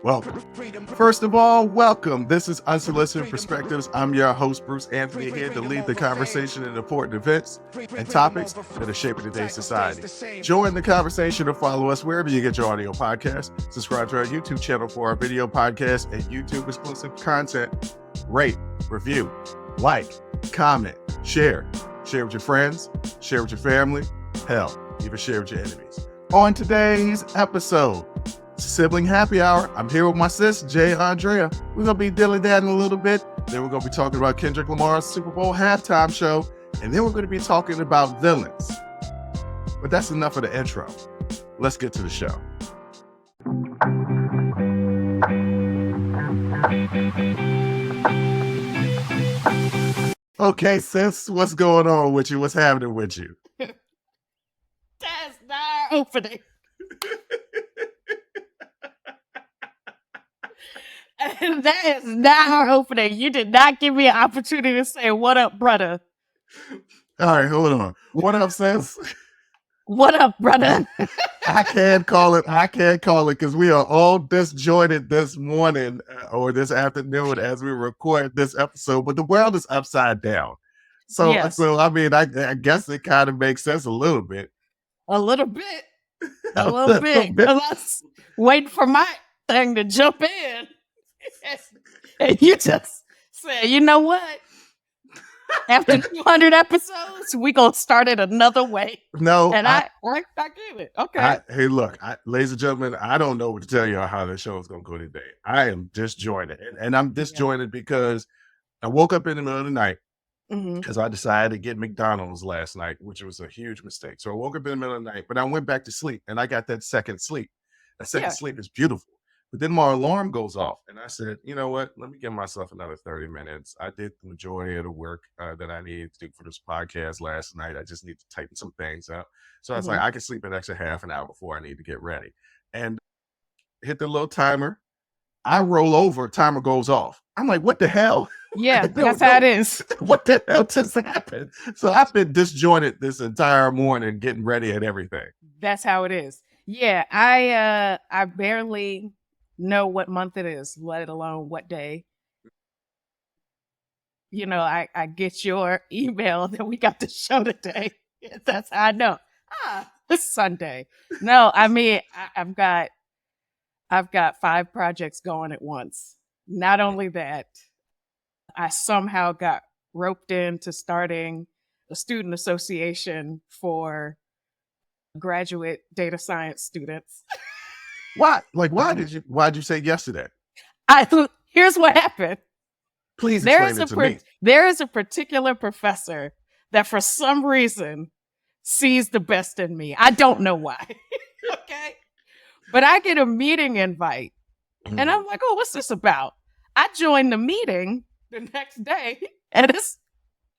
Welcome. First of all, welcome. This is Unsolicited Perspectives. I'm your host, Bruce Anthony, here to lead the conversation in important events and topics that are shaping today's society. Join the conversation or follow us wherever you get your audio podcast. Subscribe to our YouTube channel for our video podcast and YouTube exclusive content. Rate, review, like, comment, share. Share with your friends, share with your family, hell, even share with your enemies. On today's episode, Sibling Happy Hour. I'm here with my sis, J Aundrea. We're going to be dilly-dadding a little bit. Then we're going to be talking about Kendrick Lamar's Super Bowl halftime show. And then we're going to be talking about villains. But that's enough of the intro. Let's get to the show. Okay, sis, what's going on with you? What's happening with you? That's not opening. And that is not our opening. You did not give me an opportunity to say, "What up, brother?" All right, hold on. What up, sis? What up, brother? I can't call it because we are all disjointed this morning or this afternoon as we record this episode, but the world is upside down. So, Yes. I mean, I guess it kind of makes sense a little bit. A little bit. A little bit. I was waiting for my thing to jump in. And you just said, you know what? After 200 episodes, we gonna start it another way. No, and I get it. Okay. Hey, look, ladies and gentlemen, I don't know what to tell you how the show is gonna go today. I am disjointed, and I'm disjointed because I woke up in the middle of the night because I decided to get McDonald's last night, which was a huge mistake. So I woke up in the middle of the night, but I went back to sleep, and I got that second sleep. That second sleep is beautiful. But then my alarm goes off, and I said, you know what? Let me give myself another 30 minutes. I did the majority of the work that I needed to do for this podcast last night. I just need to tighten some things up. So I was like, I can sleep an extra half an hour before I need to get ready. And hit the little timer. I roll over, timer goes off. I'm like, what the hell? Yeah, that's how it is. What the hell just happened? So I've been disjointed this entire morning getting ready and everything. That's how it is. Yeah, I barely know what month it is, let alone what day. You know, I get your email that we got the show today. That's how I know. It's Sunday. No, I mean, I've got 5 projects going at once. Not only that, I somehow got roped into starting a student association for graduate data science students. Why? Like, why'd you say yes to that? Here's what happened. Please explain it to me. There is a particular professor that for some reason sees the best in me. I don't know why. Okay. But I get a meeting invite and I'm like, oh, what's this about? I joined the meeting the next day and it's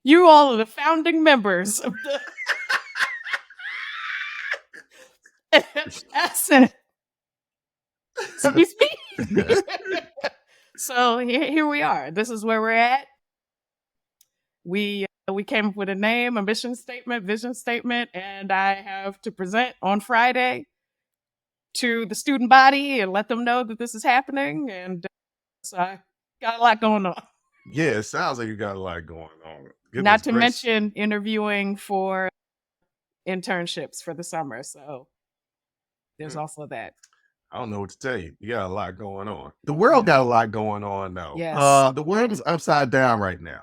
you all are the founding members of the I said, excuse me. So here we are. This is where we're at. We came up with a name, a mission statement, vision statement, and I have to present on Friday to the student body and let them know that this is happening. And so I got a lot going on. Yeah, it sounds like you got a lot going on. Not to mention interviewing for internships for the summer. So there's also that. I don't know what to tell you. You got a lot going on. The world got a lot going on though. Yes. The world is upside down right now.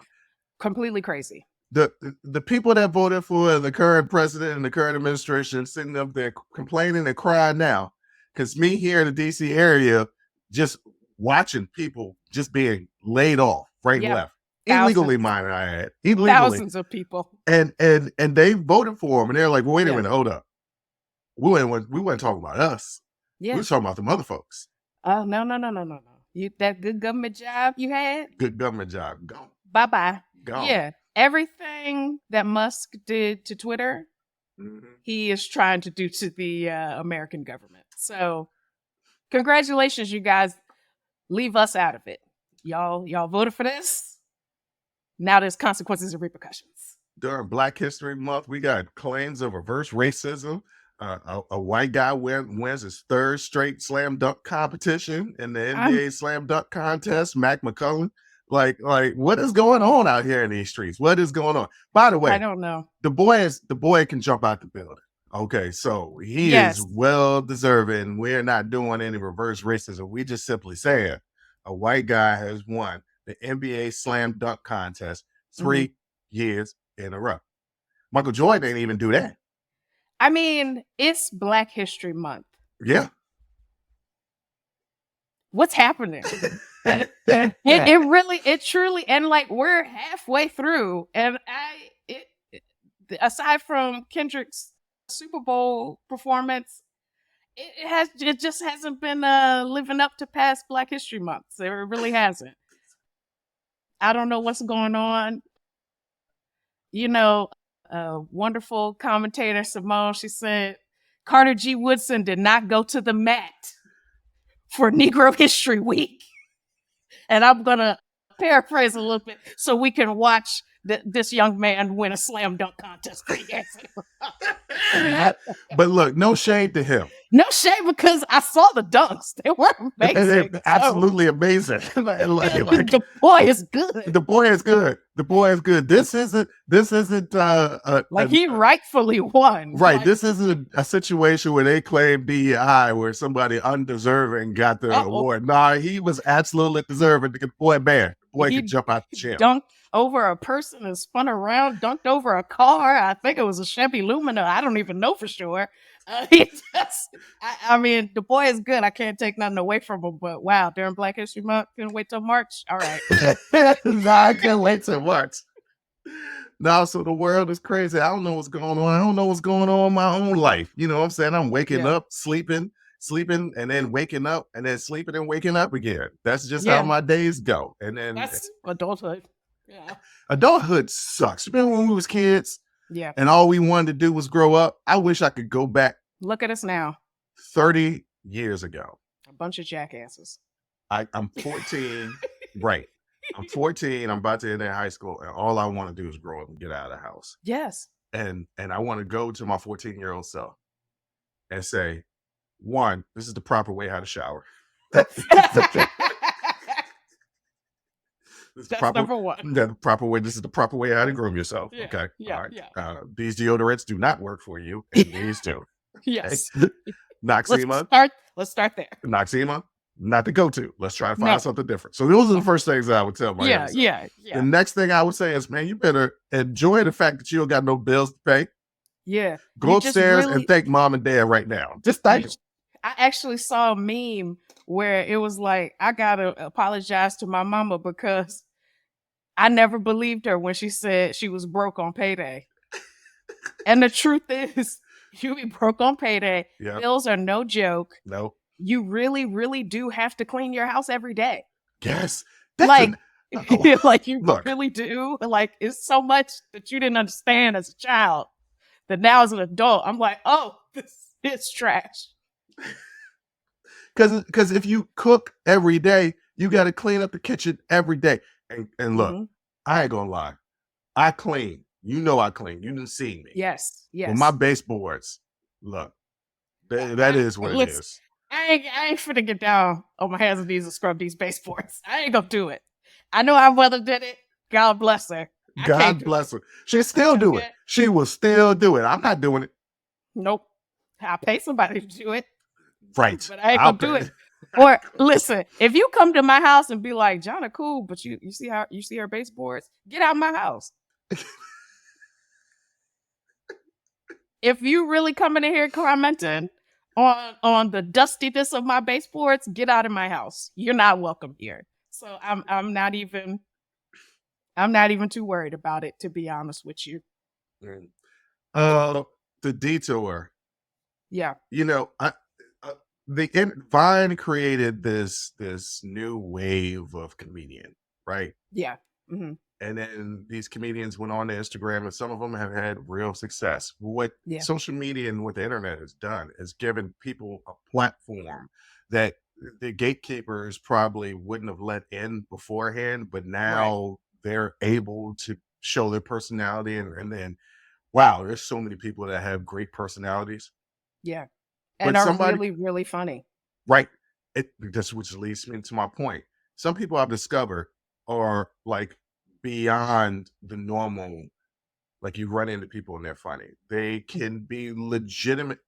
Completely crazy. The people that voted for the current president and the current administration sitting up there complaining and crying now. Because me here in the DC area, just watching people just being laid off right and left. Illegally, might I add. Illegally. Thousands of people. And they voted for him and they're like, well, wait a minute, hold up. We weren't talking about us. Yeah. We were talking about them other folks. Oh, no. That good government job you had? Good government job. Gone. Bye-bye. Gone. Yeah. Everything that Musk did to Twitter, he is trying to do to the American government. So congratulations, you guys. Leave us out of it. Y'all voted for this. Now there's consequences and repercussions. During Black History Month, we got claims of reverse racism. a white guy wins his third straight slam dunk competition in the NBA slam dunk contest. Mac McCullen, like what is going on out here in these streets? What is going on? By the way, I don't know. The boy can jump out the building. Okay, so he Yes. is well deserving. We're not doing any reverse racism. We just simply saying a white guy has won the NBA slam dunk contest 3 years in a row. Michael Jordan didn't even do that. I mean, it's Black History Month. Yeah. What's happening? It truly, and like we're halfway through, and aside from Kendrick's Super Bowl performance, it just hasn't been living up to past Black History Months. It really hasn't. I don't know what's going on. You know, wonderful commentator Simone, she said Carter G. Woodson did not go to the mat for Negro History Week. And I'm going to paraphrase a little bit so we can watch this young man win a slam dunk contest 3 years ago. But look, no shade to him. No shade, because I saw the dunks. They were amazing. They're absolutely amazing. The boy is good. The boy is good. The boy is good. This isn't he rightfully won. Right. Like, this isn't a situation where they claim DEI where somebody undeserving got the award. Nah, he was absolutely deserving. The boy could jump out the gym. Dunked over a person and spun around, dunked over a car. I think it was a Chevy Lumina. I don't even know for sure. I mean, the boy is good. I can't take nothing away from him, but wow, during Black History Month, couldn't wait till March. All right. Nah, I can't wait till March. No, so the world is crazy. I don't know what's going on. I don't know what's going on in my own life. You know what I'm saying? I'm waking up, sleeping, and then waking up, and then sleeping and waking up again. That's just how my days go. And then that's adulthood. Yeah. Adulthood sucks. Remember when we was kids? Yeah. And all we wanted to do was grow up? I wish I could go back. Look at us now. 30 years ago. A bunch of jackasses. I'm 14. Right. I'm 14. I'm about to enter high school. And all I want to do is grow up and get out of the house. Yes. And I want to go to my 14-year-old self and say, one, this is the proper way how to shower. That's number one. The proper way. This is the proper way how to groom yourself. Yeah, Okay. Yeah. All right. Yeah. These deodorants do not work for you. And these do. Yes. Okay? Noxema. Let's start there. Noxema, not the go-to. Let's try to find something different. So those are the first things I would tell my youngest. Yeah. The next thing I would say is, man, you better enjoy the fact that you don't got no bills to pay. Yeah. Go upstairs and thank mom and dad right now. Just thank them. I actually saw a meme where it was like, I gotta apologize to my mama because I never believed her when she said she was broke on payday. And the truth is, you be broke on payday. Yep. Bills are no joke. No. You really, really do have to clean your house every day. Yes. Like you really do. Like, it's so much that you didn't understand as a child that now as an adult, I'm like, oh, this is trash. Because if you cook every day, you got to clean up the kitchen every day. And look, I ain't gonna lie. I clean. You know I clean. You didn't see me. Yes. Well, my baseboards, look, that is what it is. I ain't finna get down on my hands and knees and scrub these baseboards. I ain't gonna do it. I know our mother did it. God bless her. God bless her. She still do it. She will still do it. I'm not doing it. Nope. I'll pay somebody to do it. Right. But I ain't gonna do it. Or listen, if you come to my house and be like, Jonna, cool, but you see her baseboards, get out of my house. If you really coming in here commenting on the dustiness of my baseboards, get out of my house. You're not welcome here. So I'm not even too worried about it, to be honest with you. The detour. Yeah. You know, Vine created this new wave of comedian, right? Yeah. Mm-hmm. And then these comedians went on to Instagram, and some of them have had real success. What social media and what the internet has done is given people a platform that the gatekeepers probably wouldn't have let in beforehand, but now they're able to show their personality. And then, wow, there's so many people that have great personalities. Yeah. But And are somebody, really, really funny. right? This which leads me to my point. Some people I've discovered are like beyond the normal. Like you run into people and they're funny. They can be legitimate,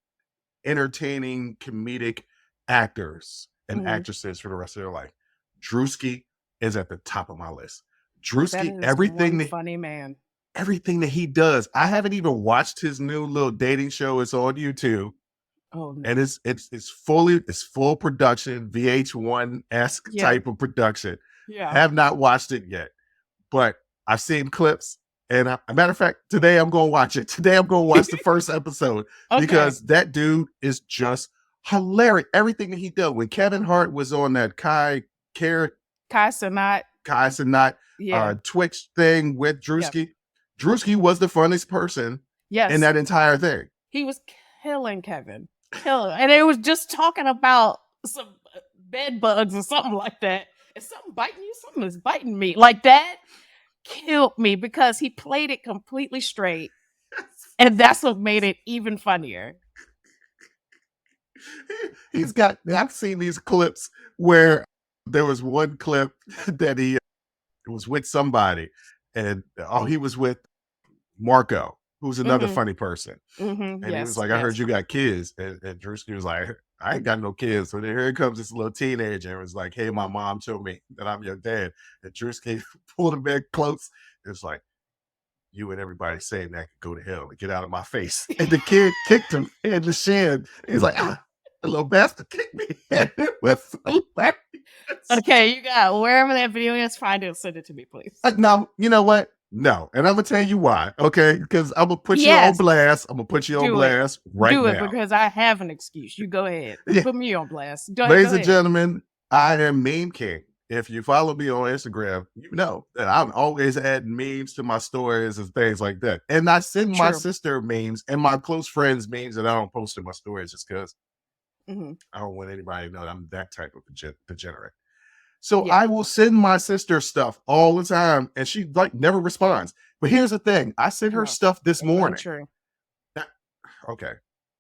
entertaining, comedic actors and Mhm. actresses for the rest of their life. Druski is at the top of my list. That Drewski, is one funny man. everything that he does. I haven't even watched his new little dating show. It's on YouTube. Oh no. And it's full production, VH1-esque Yeah. type of production. Yeah. Have not watched it yet, but I've seen clips. And a matter of fact, today I'm going to watch it. Today I'm going to watch the first episode Okay. because that dude is just hilarious. Everything that he does. When Kevin Hart was on that Kai Cenat Yeah. Twitch thing with Druski, Druski was the funniest person Yes. in that entire thing. He was killing Kevin. And it was just talking about some bed bugs or something like that. Is something biting you? Something is biting me. Like that killed me because he played it completely straight. And that's what made it even funnier. I've seen these clips where there was one clip that he was with somebody and he was with Marco, who's another funny person. And he was like, I heard you got kids. And Druski was like, I ain't got no kids. So then here comes this little teenager and was like, hey, my mom told me that I'm your dad. And Druski pulled him in close. It's like, you and everybody saying that could go to hell and get out of my face. And the kid kicked him in the shin. He's like, the little bastard kicked me. And it was so hilarious. Okay, you got wherever that video is, find it and send it to me, please. No, you know what? No. And I'm going to tell you why, okay? Because I'm going to put you on blast. I'm going to put you on blast right now. Do it because I have an excuse. You go ahead. Yeah. Put me on blast. Ladies and gentlemen, I am Meme King. If you follow me on Instagram, you know that I'm always adding memes to my stories and things like that. And I send my sister memes and my close friends memes that I don't post in my stories just because I don't want anybody to know that I'm that type of degenerate. So I will send my sister stuff all the time and she like never responds. But here's the thing. I sent her stuff this morning. Okay.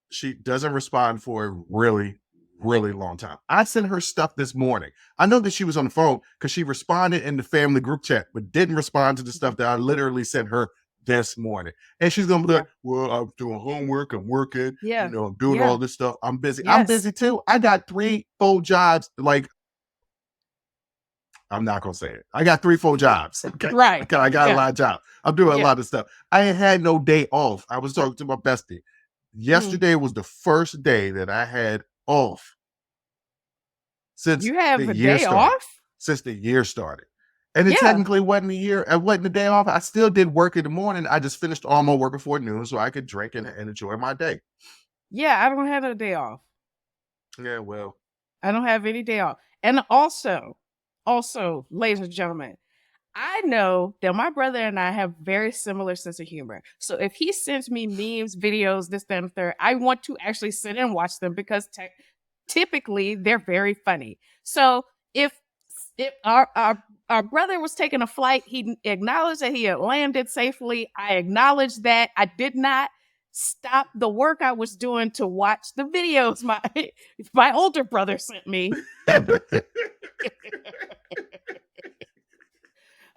She doesn't respond for a really, really long time. I sent her stuff this morning. I know that she was on the phone because she responded in the family group chat, but didn't respond to the stuff that I literally sent her this morning. And she's going to be like, well, I'm doing homework. I'm working. Yeah. You know, I'm doing all this stuff. I'm busy. Yes. I'm busy too. I got 3 full jobs. Like, I'm not going to say it. I got 3 full jobs. Okay? Right. I got a lot of jobs. I'm doing a lot of stuff. I ain't had no day off. I was talking to my bestie. Yesterday was the first day that I had off since you have the a year day started. off? Since the year started. And it technically wasn't a year. It wasn't a day off. I still did work in the morning. I just finished all my work before noon so I could drink and enjoy my day. Yeah, I don't have a day off. Yeah, well. I don't have any day off. And also, ladies and gentlemen, I know that my brother and I have very similar sense of humor. So if he sends me memes, videos, this, that, and the third, I want to actually sit and watch them because typically they're very funny. So if our brother was taking a flight, he acknowledged that he had landed safely. I acknowledged that. I did not stop the work I was doing to watch the videos my older brother sent me.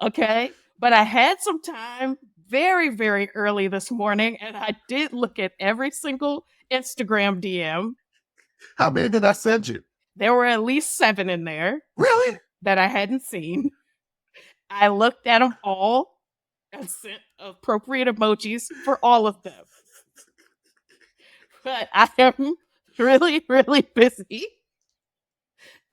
Okay. But I had some time very, very early this morning, and I did look at every single Instagram DM. How many did I send you? There were at least 7 in there. Really? That I hadn't seen. I looked at them all and sent appropriate emojis for all of them. But I am really, really busy.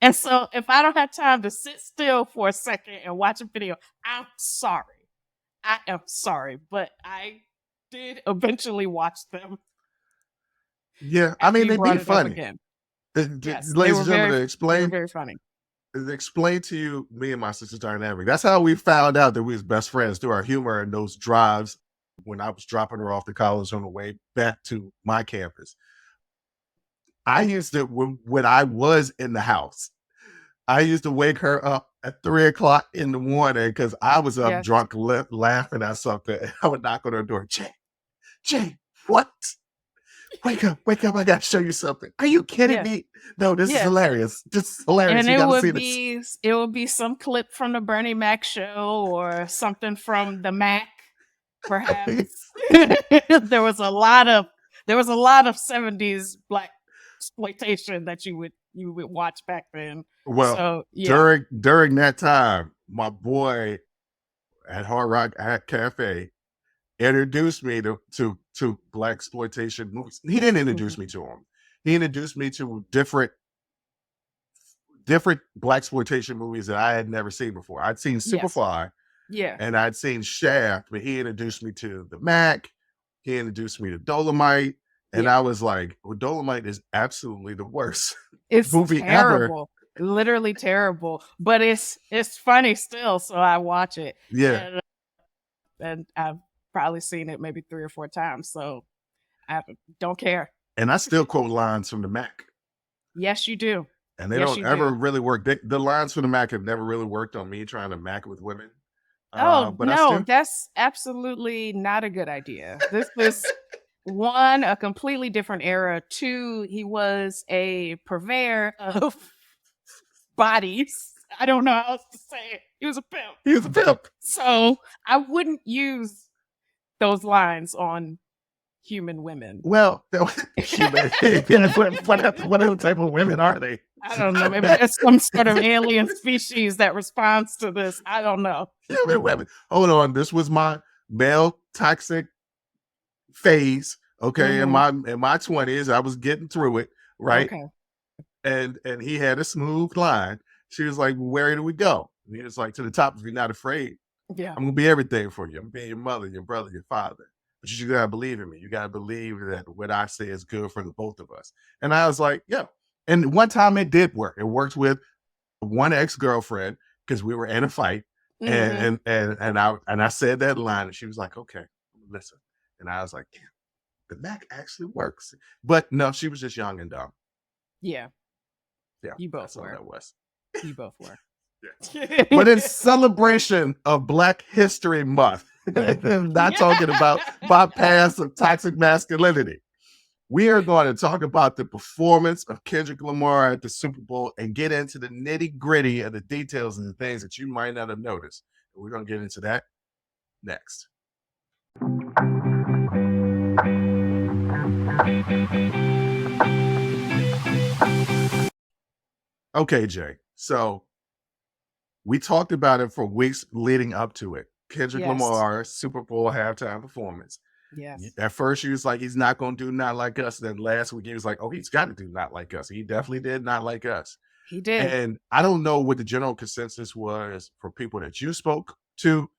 And so if I don't have time to sit still for a second and watch a video, I'm sorry. I am sorry, but I did eventually watch them. Yeah, I mean, they'd be funny. Yes, ladies and gentlemen, they were very funny. Explain to you me and my sister's dynamic. That's how we found out that we was best friends, through our humor and those drives when I was dropping her off to college on the way back to my campus. I used to, when I was in the house, I used to wake her up at 3 o'clock in the morning because I was up drunk laughing at something. And I would knock on her door. Jay, what? Wake up, I gotta show you something. Are you kidding me? No, this is hilarious. This is hilarious. And you gotta see this. it would be some clip from the Bernie Mac show or something from the Mac, perhaps. There was a lot of 70s black exploitation that you would watch back then. Well, so, yeah. during that time, my boy at Hard Rock Cafe introduced me to black exploitation movies. He didn't introduce me to them. He introduced me to different black exploitation movies that I had never seen before. I'd seen Superfly, and I'd seen Shaft, but he introduced me to the Mac. He introduced me to Dolomite, and I was like, well, Dolomite is absolutely the worst movie terrible. ever. Literally terrible, but it's funny still, so I watch it. Yeah, and I've probably seen it maybe 3 or 4 times, so I don't care. And I still quote lines from the Mac. Yes, you do. And they don't ever really work. The lines from the Mac have never really worked on me trying to Mac with women. But no, that's absolutely not a good idea. This was 1, a completely different era. 2, he was a purveyor of bodies. I don't know how else to say it. He was a pimp. So I wouldn't use those lines on human women. Well, human. What type of women are they? I don't know. Maybe there's some sort of alien species that responds to this. I don't know. Human women. Hold on. This was my male toxic phase. Okay. In my 20s, I was getting through it. Right. Okay. And he had a smooth line. She was like, where do we go? And he was like, to the top if you're not afraid. Yeah. I'm gonna be everything for you. I'm being your mother, your brother, your father. But you gotta believe in me. You gotta believe that what I say is good for the both of us. And I was like, yeah. And one time it did work. It worked with one ex-girlfriend because we were in a fight. And I said that line and she was like, okay, listen. And I was like, damn, the Mac actually works. But no, she was just young and dumb. Yeah. Yeah. You both were. That was. You both were. Yeah. But in celebration of Black History Month, not talking about my past of toxic masculinity, we are going to talk about the performance of Kendrick Lamar at the Super Bowl and get into the nitty gritty of the details and the things that you might not have noticed. And we're going to get into that next. Okay, Jay. So we talked about it for weeks leading up to it. Kendrick Lamar, Super Bowl halftime performance. Yes. At first, he was like, he's not going to do Not Like Us. Then last week, he was like, oh, he's got to do Not Like Us. He definitely did Not Like Us. He did. And I don't know what the general consensus was for people that you spoke to,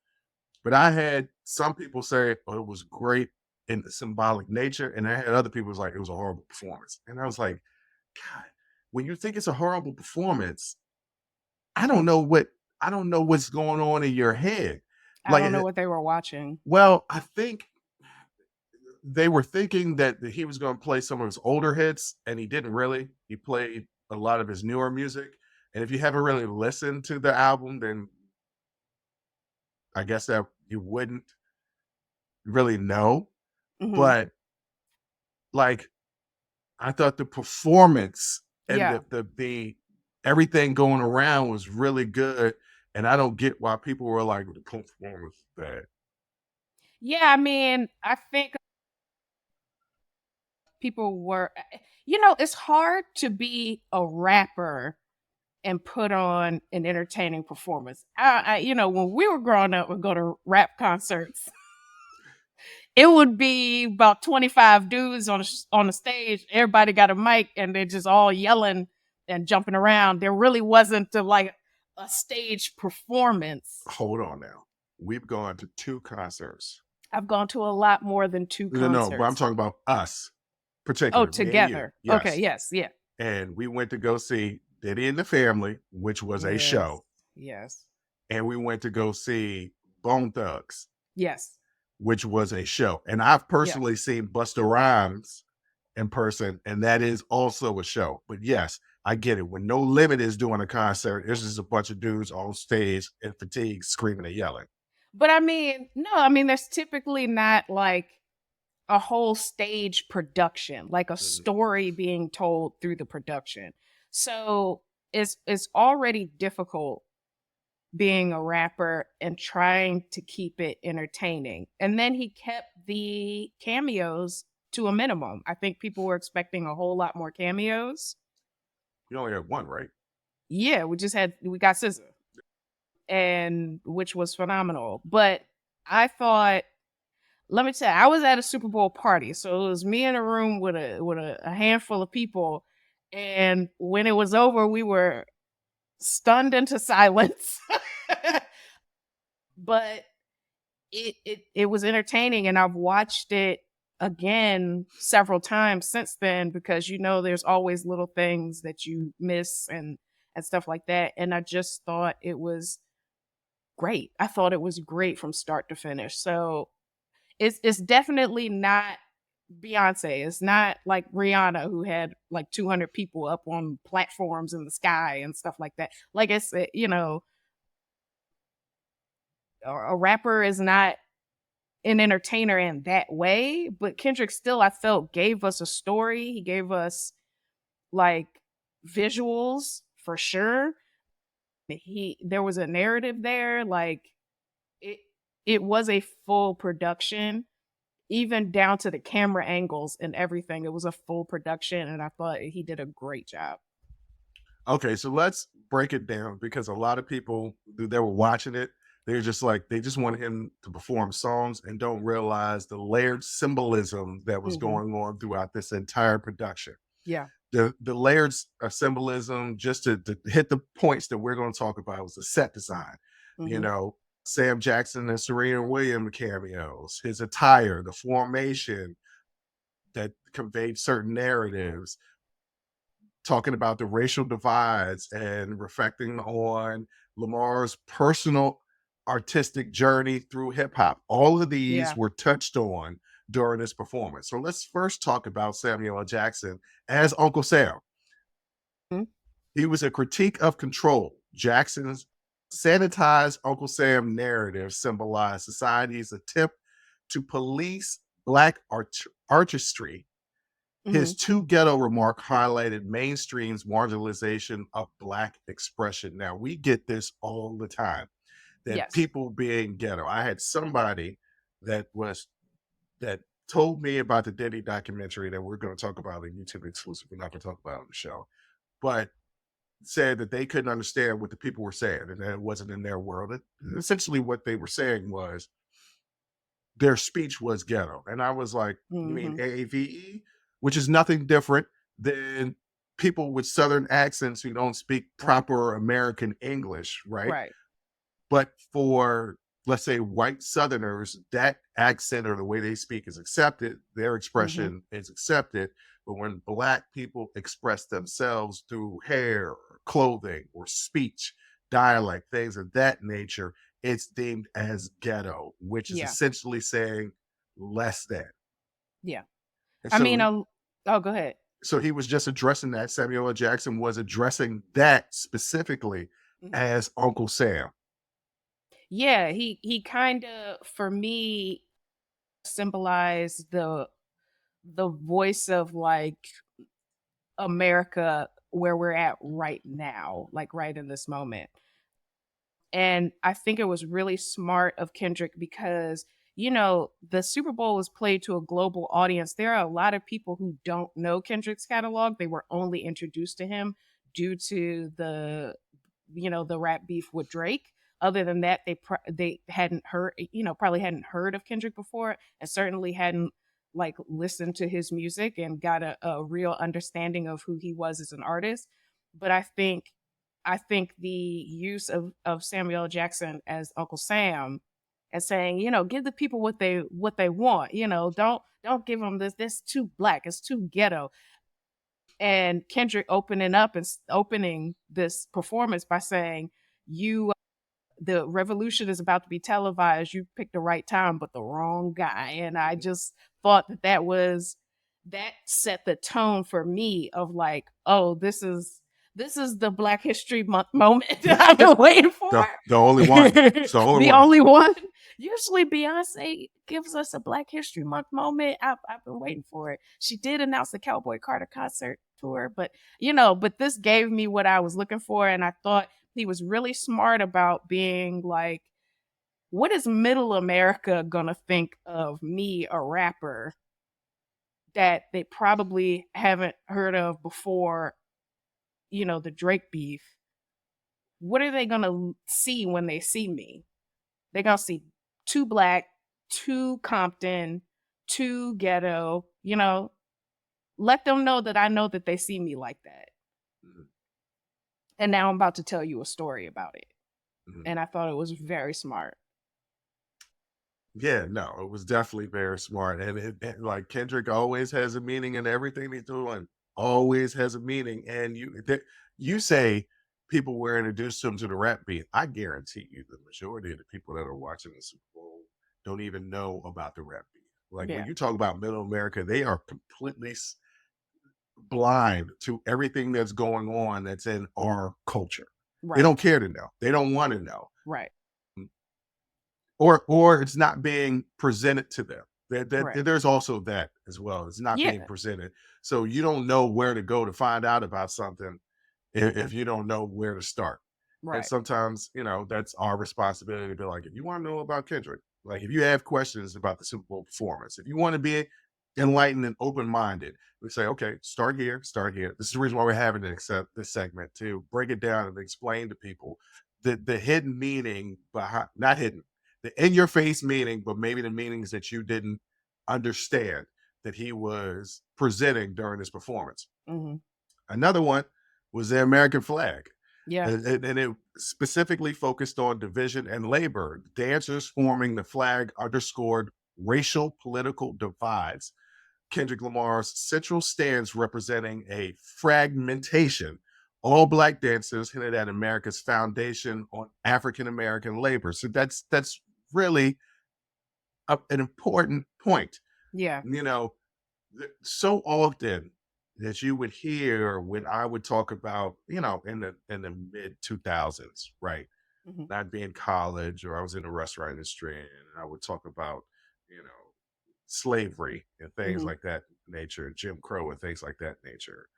but I had some people say, oh, it was great in the symbolic nature. And I had other people was like, it was a horrible performance. And I was like, God, when you think it's a horrible performance, I don't know what's going on in your head. I don't know what they were watching. Well, I think they were thinking that he was going to play some of his older hits, and he didn't really. He played a lot of his newer music. And if you haven't really listened to the album, then I guess that you wouldn't really know. Mm-hmm. But like, I thought the performance and the everything going around was really good. And I don't get why people were like, the performance is bad. Yeah, I mean, I think people were, it's hard to be a rapper and put on an entertaining performance. When we were growing up, we'd go to rap concerts. It would be about 25 dudes on the stage. Everybody got a mic and they're just all yelling and jumping around. There really wasn't a stage performance. Hold on now. We've gone to 2 concerts. I've gone to a lot more than 2 concerts. No, but I'm talking about us, particularly. Oh, together. Yes. Okay, yes, yeah. And we went to go see Diddy and the Family, which was a show. Yes. And we went to go see Bone Thugs. Yes. Which was a show. And I've personally seen Busta Rhymes in person, and that is also a show. But yes, I get it. When No Limit is doing a concert, it's just a bunch of dudes on stage in fatigue screaming and yelling. But there's typically not like a whole stage production, like a story being told through the production. So it's already difficult being a rapper and trying to keep it entertaining. And then he kept the cameos to a minimum. I think people were expecting a whole lot more cameos. You only had one, right? Yeah, we got SZA, and which was phenomenal. But I thought, let me tell you, I was at a Super Bowl party, so it was me in a room with a handful of people, and when it was over, we were stunned into silence. But it was entertaining, and I've watched it again several times since then, because there's always little things that you miss and stuff like that. And I just thought it was great. I thought it was great from start to finish. So it's definitely not Beyonce. It's not like Rihanna, who had like 200 people up on platforms in the sky and stuff like that. Like it's a rapper is not an entertainer in that way, but Kendrick still, I felt, gave us a story. He gave us like visuals for sure. There was a narrative there. Like it it was a full production, even down to the camera angles and everything. It was a full production, and I thought he did a great job. Okay, so let's break it down, because a lot of people they were watching it. They're just like, they just wanted him to perform songs and don't realize the layered symbolism that was going on throughout this entire production. Yeah. The layered symbolism, just to hit the points that we're going to talk about, was the set design. Sam Jackson and Serena Williams cameos, his attire, the formation that conveyed certain narratives, talking about the racial divides and reflecting on Lamar's personal artistic journey through hip hop. All of these were touched on during this performance. So let's first talk about Samuel L. Jackson as Uncle Sam. He was a critique of control. Jackson's sanitized Uncle Sam narrative symbolized society's attempt to police Black artistry. His too ghetto remark highlighted mainstream's marginalization of Black expression. Now, we get this all the time, that people being ghetto. I had somebody that told me about the Diddy documentary that we're going to talk about in YouTube exclusive. We're not going to talk about on the show, but said that they couldn't understand what the people were saying and that it wasn't in their world. Essentially, what they were saying was their speech was ghetto. And I was like, you mean AAVE? Which is nothing different than people with Southern accents who don't speak proper American English, right? Right. But for, let's say, white Southerners, that accent or the way they speak is accepted. Their expression is accepted. But when Black people express themselves through hair, or clothing, or speech, dialect, things of that nature, it's deemed as ghetto, which is essentially saying less than. Yeah. And I mean, go ahead. So he was just addressing that. Samuel L. Jackson was addressing that specifically as Uncle Sam. Yeah, he kind of, for me, symbolized the voice of like America, where we're at right now, like right in this moment. And I think it was really smart of Kendrick, because the Super Bowl was played to a global audience. There are a lot of people who don't know Kendrick's catalog. They were only introduced to him due to the rap beef with Drake. Other than that, they hadn't heard, probably hadn't heard of Kendrick before, and certainly hadn't like listened to his music and got a real understanding of who he was as an artist. But I think the use of Samuel L. Jackson as Uncle Sam, and saying, give the people what they want, don't give them this too Black, it's too ghetto. And Kendrick opening this performance by saying, the revolution is about to be televised. You picked the right time, but the wrong guy. And I just thought that set the tone for me of like, oh, this is This is the Black History Month moment that I've been waiting for. The only one. It's the only one. Only one. Usually Beyonce gives us a Black History Month moment. I've been waiting for it. She did announce the Cowboy Carter concert tour, but but this gave me what I was looking for, and I thought he was really smart about being like, what is middle America gonna think of me, a rapper, that they probably haven't heard of before, the Drake beef? What are they gonna see when they see me? They're gonna see too black, too Compton, too ghetto, let them know that I know that they see me like that. Mhm. And now I'm about to tell you a story about it. Mhm. And I thought it was very smart. Yeah, no, it was definitely very smart. And like Kendrick always has a meaning in everything he's doing, always has a meaning. And you say people were introduced to him to the rap beat. I guarantee you the majority of the people that are watching the Super Bowl don't even know about the rap beat. Like when Yeah. you talk about middle America, they are completely blind to everything that's going on that's in our culture. Right. They don't care to know. They don't want to know. Right. Or it's not being presented to them. Right. There's also that as well. It's not being Yeah. presented. So you don't know where to go to find out about something if you don't know where to start. And Right. sometimes, that's our responsibility to be like, if you want to know about Kendrick, like if you have questions about the Super Bowl performance, if you want to be enlightened and open-minded, we say, okay, start here. This is the reason why we're having to accept this segment to break it down and explain to people the hidden meaning behind, not hidden, the in your face meaning, but maybe the meanings that you didn't understand that he was presenting during his performance. Mm-hmm. Another one was the American flag. Yeah. And it specifically focused on division and labor. Dancers forming the flag underscored racial political divides. Kendrick Lamar's central stance representing a fragmentation. All black dancers hinted at America's foundation on African American labor. So that's really an important point. Yeah. So often that you would hear when I would talk about, in the mid 2000s, right? Mm-hmm. I'd be in college or I was in the restaurant industry and I would talk about, slavery and things Mm-hmm. like that nature, Jim Crow and things like that nature.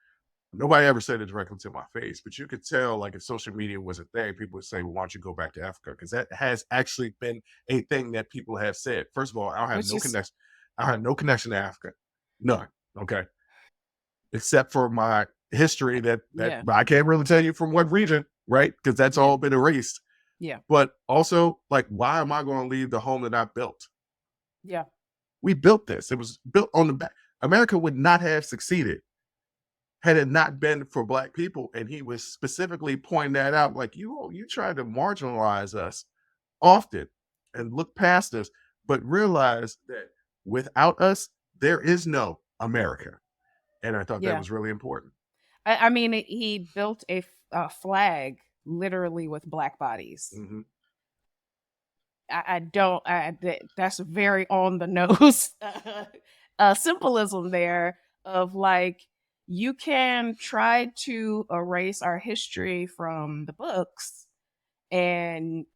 Nobody ever said it directly to my face, but you could tell, like, if social media was a thing, people would say, well, why don't you go back to Africa? Because that has actually been a thing that people have said. First of all, I have no connection. I have no connection to Africa. None. Okay. Except for my history that I can't really tell you from what region, right? Because that's all been erased. Yeah. But also, like, why am I going to leave the home that I built? Yeah. We built this. It was built on the back. America would not have succeeded had it not been for black people. And he was specifically pointing that out, like, you tried to marginalize us often and look past us, but realize that without us, there is no America. And I thought that was really important. I mean, he built a flag literally with black bodies. Mm-hmm. That's very on the nose symbolism there of like, you can try to erase our history from the books and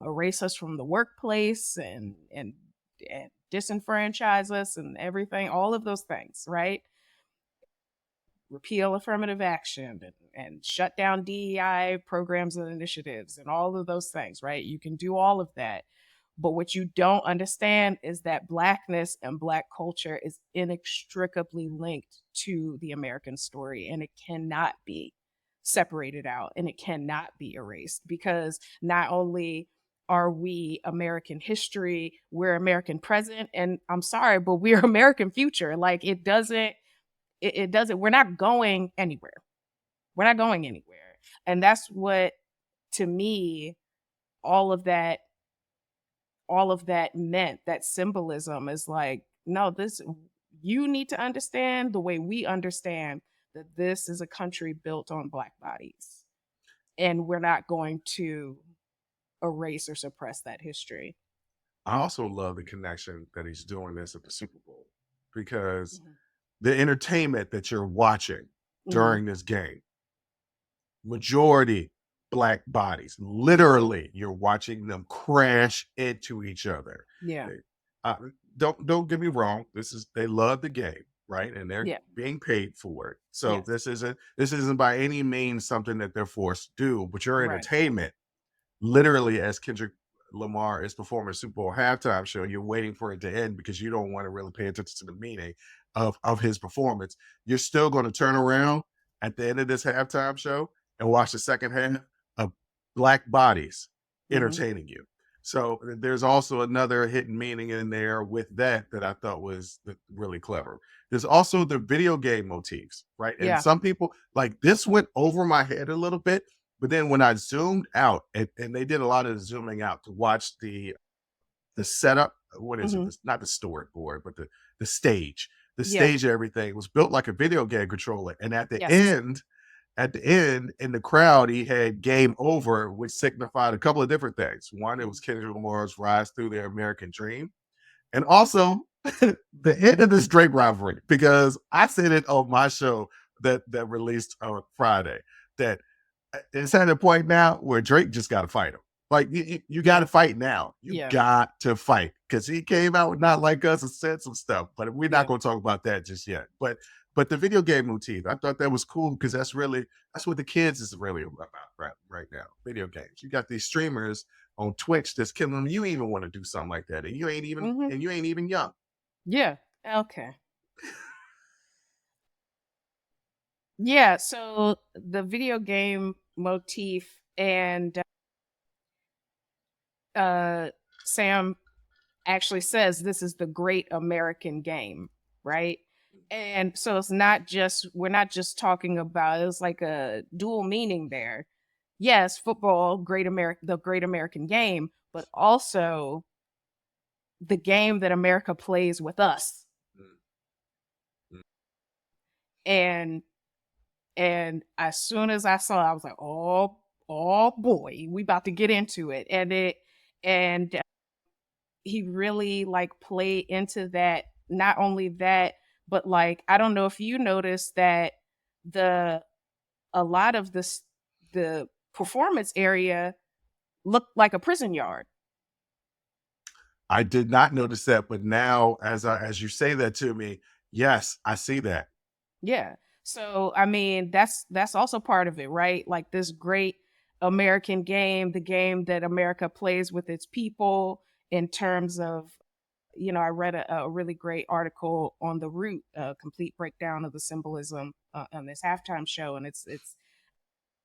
erase us from the workplace and disenfranchise us and everything, all of those things, right? Repeal affirmative action and shut down DEI programs and initiatives and all of those things, right? You can do all of that. But what you don't understand is that blackness and black culture is inextricably linked to the American story, and it cannot be separated out and it cannot be erased, because not only are we American history, we're American present, and I'm sorry, but we're American future. Like, it doesn't, we're not going anywhere. We're not going anywhere. And that's what, to me, all of that meant. That symbolism is like, no, you need to understand the way we understand that this is a country built on black bodies, and we're not going to erase or suppress that history. I also love the connection that he's doing this at the Super Bowl, because the entertainment that you're watching during this game majority black bodies. Literally, you're watching them crash into each other. Yeah. Uh, don't get me wrong. They love the game, right? And they're Yeah. being paid for it. So Yes. this isn't by any means something that they're forced to do. But your Right. entertainment, literally, as Kendrick Lamar is performing a Super Bowl halftime show, you're waiting for it to end because you don't want to really pay attention to the meaning of his performance. You're still going to turn around at the end of this halftime show and watch the second half of black bodies entertaining you. So there's also another hidden meaning in there with that I thought was really clever. There's also the video game motifs, right? And some people, like, this went over my head a little bit, but then when I zoomed out, and they did a lot of zooming out to watch the setup, what is it? Not the storyboard, but the stage. The stage of everything was built like a video game controller. And at the end, in the crowd, he had game over, which signified a couple of different things. One, it was Kendrick Lamar's rise through the American dream. And also the end of this Drake rivalry, because I said it on my show that released on Friday, that it's at a point now where Drake just got to fight him. Like, you got to fight now. You got to fight, because he came out with Not Like Us and said some stuff, but we're not going to talk about that just yet. But the video game motif, I thought that was cool, because that's what the kids is really about right now. Video games. You got these streamers on Twitch that's killing them. You even want to do something like that, and you ain't even young. Yeah. Okay. Yeah. So the video game motif, and Sam actually says this is the great American game, right? And so we're not just talking about, it's like a dual meaning there. Yes, football, the great American game, but also the game that America plays with us. And as soon as I saw it, I was like, oh boy, we about to get into it. And he really like played into that. Not only that, but like, I don't know if you noticed that a lot of the performance area looked like a prison yard. I did not notice that, but now as you say that to me, yes, I see that. Yeah. So I mean, that's also part of it, right? Like this great American game, the game that America plays with its people, in terms of, I read a really great article on The Root, a complete breakdown of the symbolism on this halftime show, and it's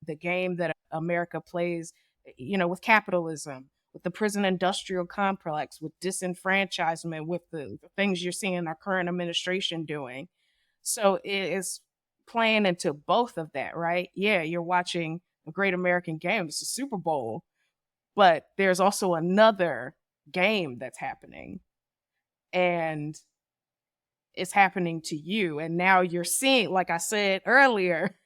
the game that America plays, with capitalism, with the prison industrial complex, with disenfranchisement, with the things you're seeing our current administration doing. So it is playing into both of that, right? Yeah, you're watching a great American game. It's a Super Bowl, but there's also another game that's happening, and it's happening to you. And now you're seeing, like I said earlier,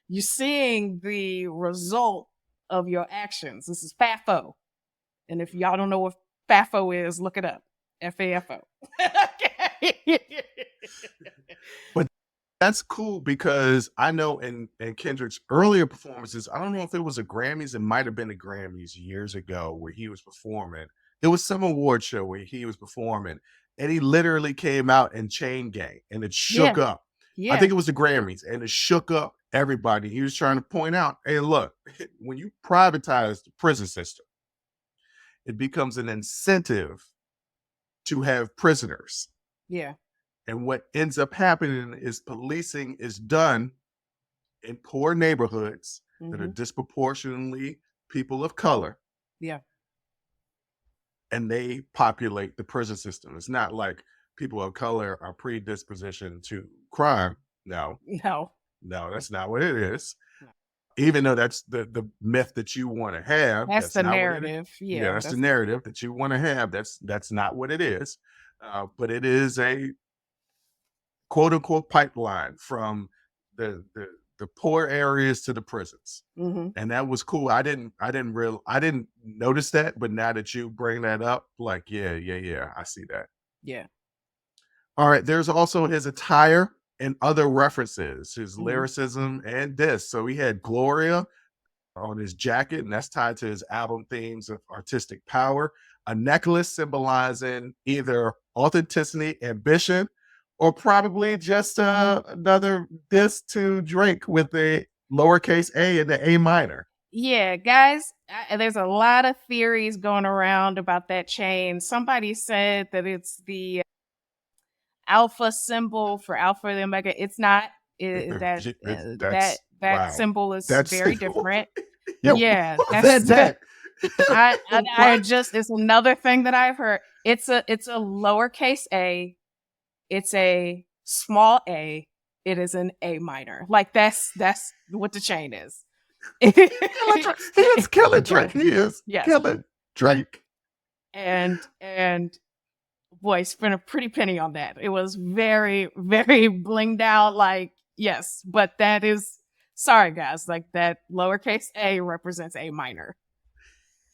you're seeing the result of your actions. This is FAFO. And if y'all don't know what FAFO is, look it up. FAFO. But that's cool, because I know in Kendrick's earlier performances, I don't know if it was a Grammys, it might have been a Grammys years ago, where he was performing. It was some award show where he was performing, and he literally came out in chain gang, and it shook up. I think it was the Grammys, and it shook up everybody. He was trying to point out, hey, look, when you privatize the prison system, it becomes an incentive to have prisoners. Yeah. And what ends up happening is policing is done in poor neighborhoods that are disproportionately people of color. Yeah. And they populate the prison system. It's not like people of color are predispositioned to crime. No, that's not what it is. No. Even though that's the myth that you want to have. That's the narrative. Yeah, that's the narrative that you want to have. That's not what it is. But it is a quote unquote pipeline from the poor areas to the prisons. And that was cool. I didn't notice that, but now that you bring that up, like, yeah, I see that. Yeah. All right. There's also his attire. and other references, his Mhm. lyricism and this. So he had Gloria on his jacket, and that's tied to his album themes of artistic power. A necklace symbolizing either authenticity, ambition, or probably just another diss to Drake with the lowercase a and the A minor. Yeah, guys, there's a lot of theories going around about that chain. Somebody said that it's the alpha symbol for Alpha and Omega. It's not. That's That wow. symbol is That's very different. Yo, Yeah, who that's said that? I What? just it's another thing that I've heard. It's a lowercase a. It's a small a. It is an A minor. Like that's what the chain is. Killing Drake. He is killing Drake. He is Yes. killing Drake. And boy, spent a pretty penny on that. It was very, very blinged out. Like, yes, but that is sorry, guys. Like that lowercase a represents A minor.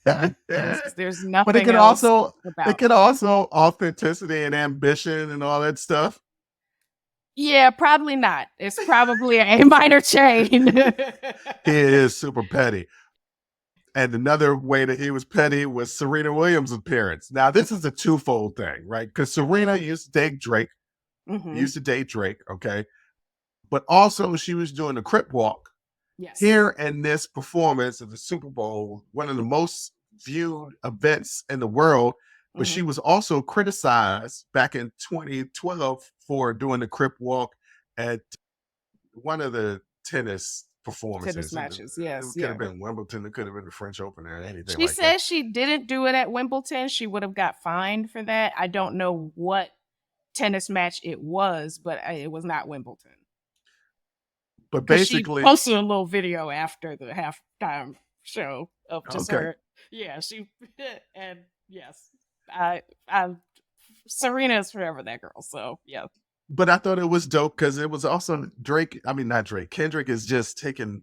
There's nothing. But it can else also about. it can also authenticity and ambition and all that stuff. Yeah, probably not. It's probably an A minor chain. He is super petty. And another way that he was petty was Serena Williams' appearance. Now, this is a twofold thing, right? Because Serena used to date Drake, okay? But also she was doing the Crip Walk. Yes. Here in this performance of the Super Bowl, one of the most viewed events in the world, but she was also criticized back in 2012 for doing the Crip Walk at one of the tennis performances. Tennis matches, yes. It could have been Wimbledon, it could have been the French Open or anything She like said that. she didn't do it at Wimbledon. She would have got fined for that. I don't know what tennis match it was, but it was not Wimbledon. But basically, she posted a little video after the halftime show of just her. Yeah, she and yes, I Serena is forever that girl. So yeah. But I thought it was dope because it was also Drake. I mean, not Drake. Kendrick is just taking.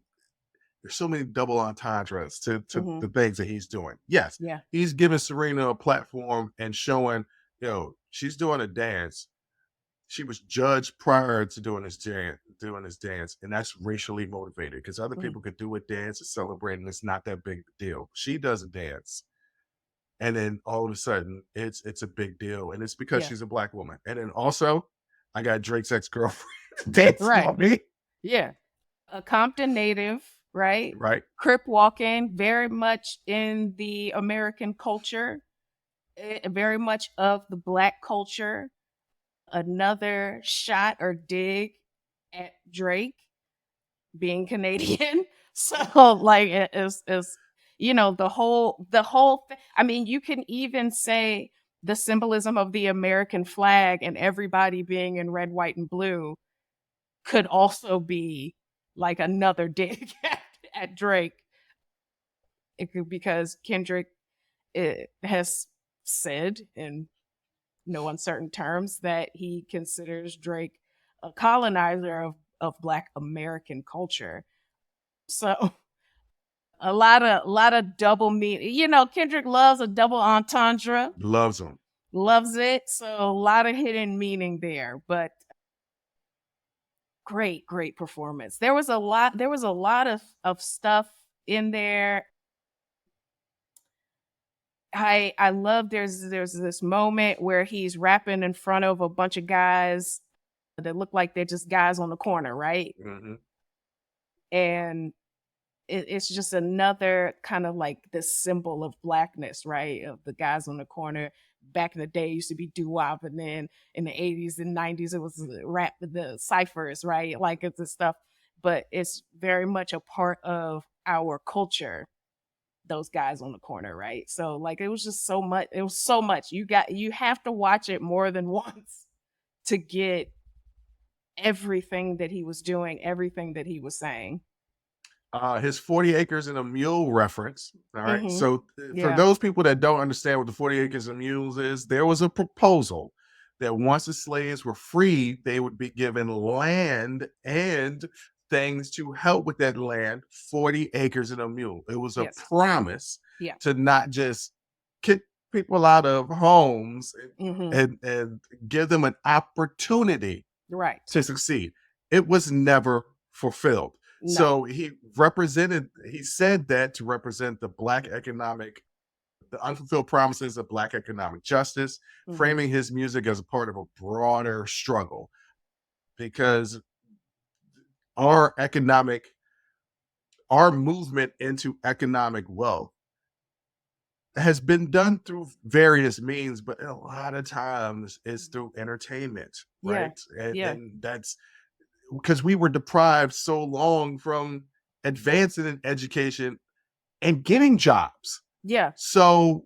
There's so many double entendres to the things that he's doing. Yes, yeah, he's giving Serena a platform and showing, she's doing a dance. She was judged prior to doing this dance, and that's racially motivated because other people could do a dance and celebrate, and it's not that big a deal. She does a dance, and then all of a sudden, it's a big deal, and it's because she's a Black woman. And then also, I got Drake's ex-girlfriend dancing on me. Yeah, a Compton native, right? Right. Crip walking, very much in the American culture, very much of the Black culture. Another shot or dig at Drake being Canadian. So like it's the whole thing. I mean, you can even say the symbolism of the American flag and everybody being in red, white, and blue could also be like another dig at Drake. It could, because Kendrick has said in no uncertain terms that he considers Drake a colonizer of Black American culture. So a lot of double meaning. Kendrick loves a double entendre. Loves them. Loves it. So a lot of hidden meaning there, but great performance. There was a lot of stuff in there. I love there's this moment where he's rapping in front of a bunch of guys that look like they're just guys on the corner, right? And it's just another kind of like this symbol of Blackness, right? Of the guys on the corner. Back in the day, it used to be doo-wop, and then in the 80s and 90s, it was rap, the ciphers, right? Like it's this stuff, but it's very much a part of our culture. Those guys on the corner, right? So like it was just so much. It was so much. You have to watch it more than once to get everything that he was doing, everything that he was saying. His 40 acres and a mule reference. All right. So for those people that don't understand what the 40 acres and mules is, there was a proposal that once the slaves were freed, they would be given land and things to help with that land, 40 acres and a mule. It was a promise to not just kick people out of homes and give them an opportunity Right. to succeed. It was never fulfilled. No. So he said that to represent the unfulfilled promises of Black economic justice, framing his music as a part of a broader struggle, because our movement into economic wealth has been done through various means, but a lot of times it's through entertainment, right? And that's because we were deprived so long from advancing in education and getting jobs. Yeah. So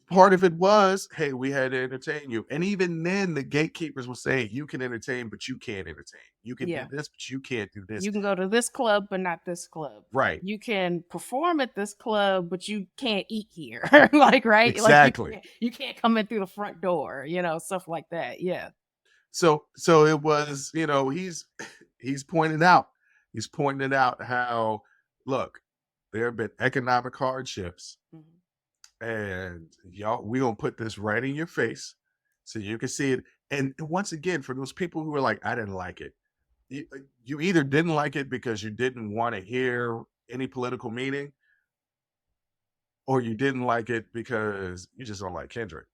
part of it was, hey, we had to entertain you. And even then, the gatekeepers were saying, you can entertain, but you can't entertain. You can do this, but you can't do this. You can go to this club, but not this club. Right. You can perform at this club, but you can't eat here. Like, right? Exactly. Like you can't come in through the front door, stuff like that. Yeah. So it was, he's pointing out how, look, there have been economic hardships, and y'all, we gonna put this right in your face so you can see it. And once again, for those people who are like, I didn't like it, you either didn't like it because you didn't want to hear any political meaning, or you didn't like it because you just don't like Kendrick.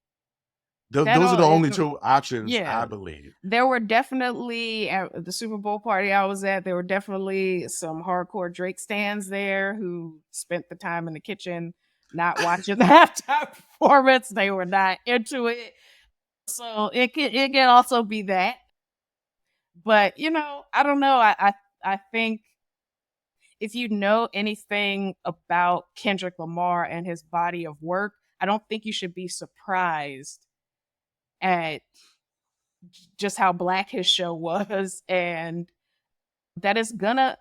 Those are the only two options, I believe. There were definitely, at the Super Bowl party I was at, there were definitely some hardcore Drake stans there who spent the time in the kitchen not watching the halftime performance. They were not into it. So it can also be that. But, I don't know. I think if you know anything about Kendrick Lamar and his body of work, I don't think you should be surprised at just how Black his show was, and that it's gonna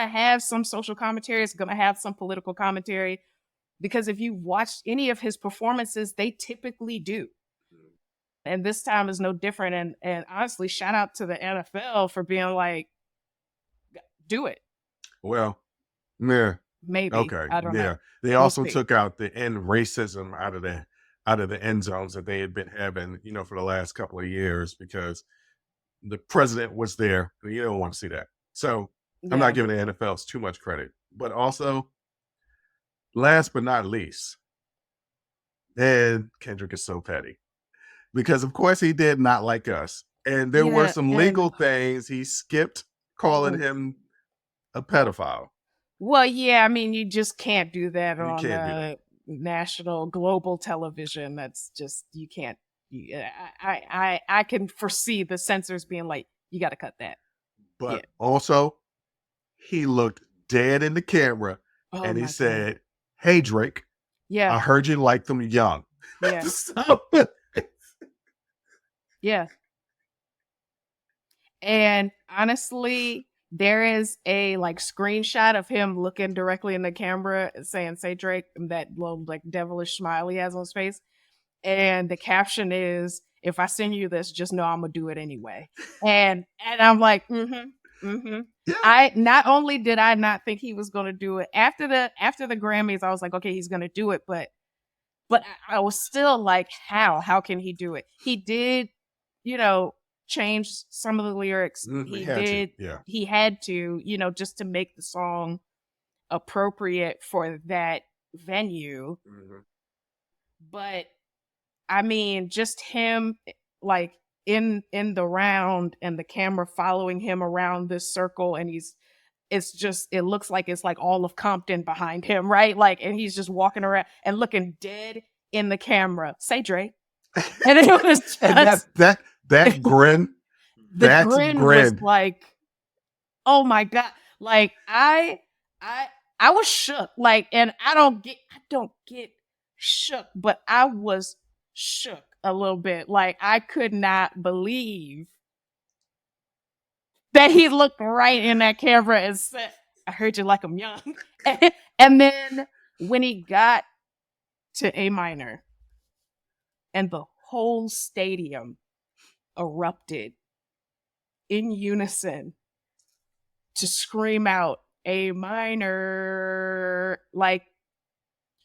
have some social commentary, it's gonna have some political commentary, because if you watched any of his performances, they typically do. And this time is no different. And honestly, shout out to the NFL for being like, do it. Well, yeah. Maybe. Okay. I don't know. They also took out the end racism out of the end zones that they had been having, for the last couple of years, because the president was there. You don't want to see that. So I'm not giving the NFL too much credit. But also, last but not least, and Kendrick is so petty, because of course he did not like us. And there were some legal things. He skipped calling him a pedophile. Well, yeah, I mean, you just can't do that on national, global television. That's just, you can't. I can foresee the censors being like, you got to cut that. But also, he looked dead in the camera and he said, hey, Drake, I heard you like them young. Yeah. Yeah. And honestly, there is a screenshot of him looking directly in the camera saying, say Drake, that little devilish smile he has on his face. And the caption is, if I send you this, just know I'm gonna do it anyway. And I'm like, Yeah. I not only did I not think he was gonna do it after the Grammys, I was like, okay, he's gonna do it, but I was still like, how can he do it? He did, change some of the lyrics. He had to, just to make the song appropriate for that venue. But I mean, just him in the round and the camera following him around this circle, and it looks like it's all of Compton behind him, right? And he's just walking around and looking dead in the camera. Say Drake. And it was just, and that grin, the grin was like, oh my God. I was shook. And I don't get shook, but I was shook a little bit. I could not believe that he looked right in that camera and said, I heard you like I'm young. And then when he got to A minor and the whole stadium erupted in unison to scream out A minor,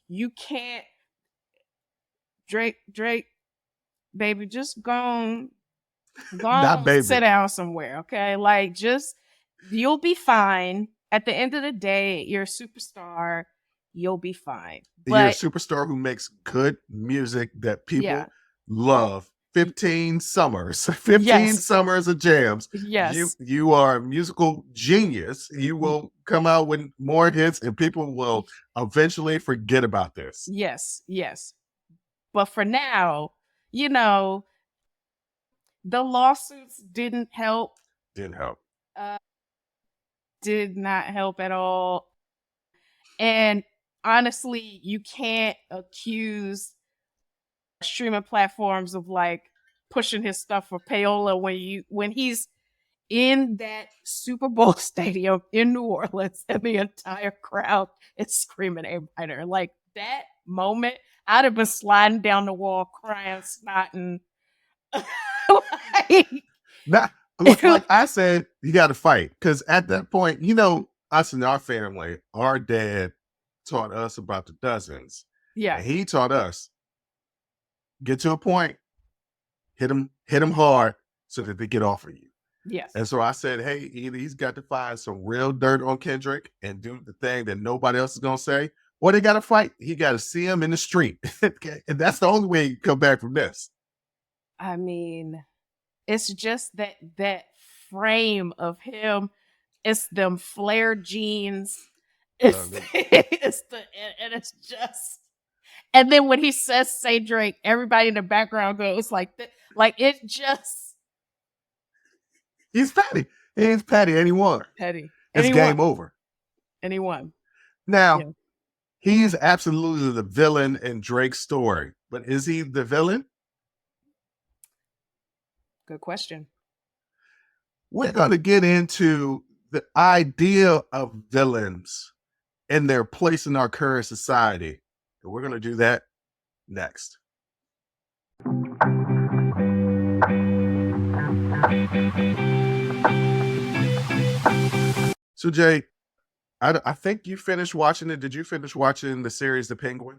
you can't, Drake, baby, just go on. Not Go sit baby. down somewhere, okay? Like, just you'll be fine. At the end of the day, you're a superstar. You'll be fine. You're a But superstar who makes good music that yeah, people love. y- 15 summers, 15 yes, summers of jams. You yes, you are a musical genius. You y- will come out with more hits and people will y- eventually forget about this. yes, yes. But for now, you know, the lawsuits didn't help. Didn't help. Uh, did not help at all. And honestly, you can't accuse streaming platforms of like pushing his stuff for payola when he's in that Super Bowl stadium in New Orleans and the entire crowd is screaming a writer. Like that moment, I'd have been sliding down the wall, crying, snotting. like, Not like I said, you got to fight because at that point, us and our family, our dad taught us about the dozens, yeah, and he taught us get to a point, hit him hard so that they get off of you. yes, And so I said, hey, either he's got to find some real dirt on Kendrick and do the thing that nobody else is gonna say, or they got to fight. He got to see him in the street, okay? And that's the only way you come back from this. I mean, it's just that frame of him. It's them flared jeans. It's it's the and it's just and then when he says "Say Drake," everybody in the background goes like it just He's Patty. He's Patty, and he won. petty. It's Anyone, game over. anyone. Now, Yeah. he's absolutely the villain in Drake's story, but is he the villain? Good question. We're going to get into the idea of villains and their place in our current society. And we're going to do that next. So, Jay, I think you finished watching it. Did you finish watching the series The Penguin?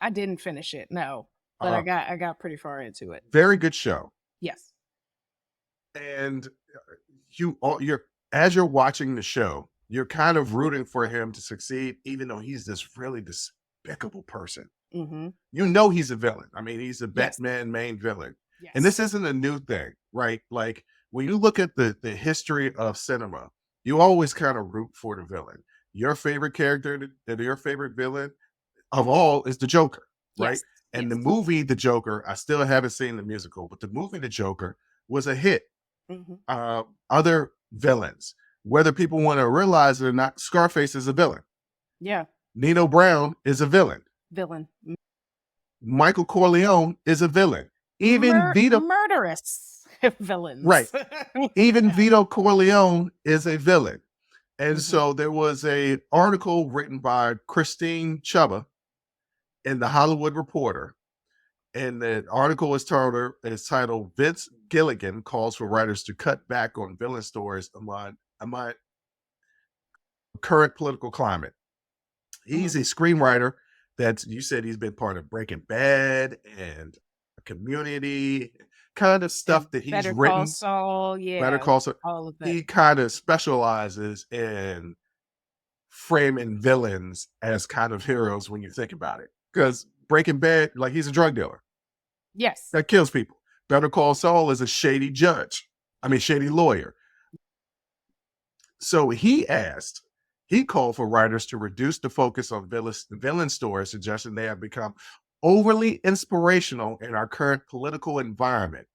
I didn't finish it, no, but I got pretty far into it. Very good show. Yes. And you're as you're watching the show, you're kind of rooting for him to succeed, even though he's this really despicable person. Mm-hmm. You know he's a villain. I mean, he's a Yes. Batman main villain. Yes. And this isn't a new thing, right? Like when you look at the history of cinema, you always kind of root for the villain. Your favorite character, your favorite villain of all is the Joker, right? Yes. And Yes. the movie The Joker, I still haven't seen the musical, but the movie The Joker was a hit. Mm-hmm. Other villains, whether people want to realize it or not, Scarface is a villain. Yeah. Nino Brown is a villain. Villain. Michael Corleone is a villain. Even Vito murderous villains. Right. Even Vito Corleone is a villain. And Mhm. so there was a article written by Christine Chubba in the Hollywood Reporter. And the article is titled Vince Gilligan Calls for Writers to Cut Back on Villain Stories Among Current Political Climate. He's a screenwriter that you said he's been part of Breaking Bad and Community, kind of stuff that he's Better written. Call Saul, yeah. Better Call Saul. All of that. He kind of specializes in framing villains as kind of heroes when you think about it. Because Breaking Bad, like he's a drug dealer. Yes. That kills people. Better Call Saul is a shady shady lawyer. So he called for writers to reduce the focus on villain stories, suggesting they have become overly inspirational in our current political environment.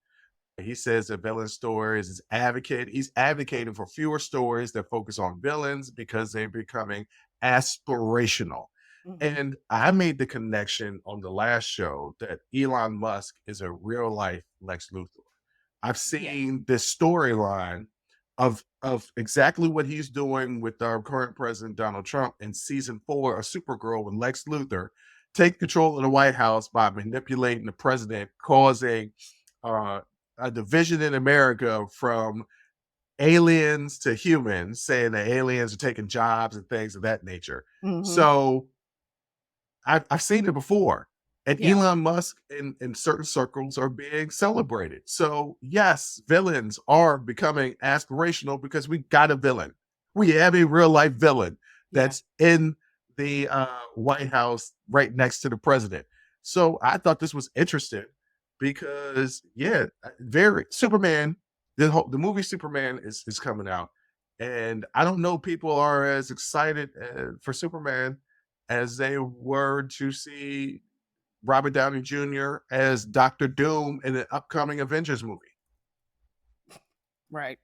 He says that villain stories he's advocating for fewer stories that focus on villains because they're becoming aspirational. Mm-hmm. And I made the connection on the last show that Elon Musk is a real life Lex Luthor. I've seen this storyline of exactly what he's doing with our current president, Donald Trump, in season 4 of Supergirl when Lex Luthor take control of the White House by manipulating the president, causing a division in America from aliens to humans, saying that aliens are taking jobs and things of that nature. Mm-hmm. So I've seen it before. And Yeah. Elon Musk in certain circles are being celebrated. So yes, villains are becoming aspirational because we got a villain. We have a real life villain Yeah. that's in the White House right next to the president. So I thought this was interesting because very Superman. The movie Superman is coming out, and I don't know people are as excited for Superman as they were to see Robert Downey Jr. as Doctor Doom in the upcoming Avengers movie. Right.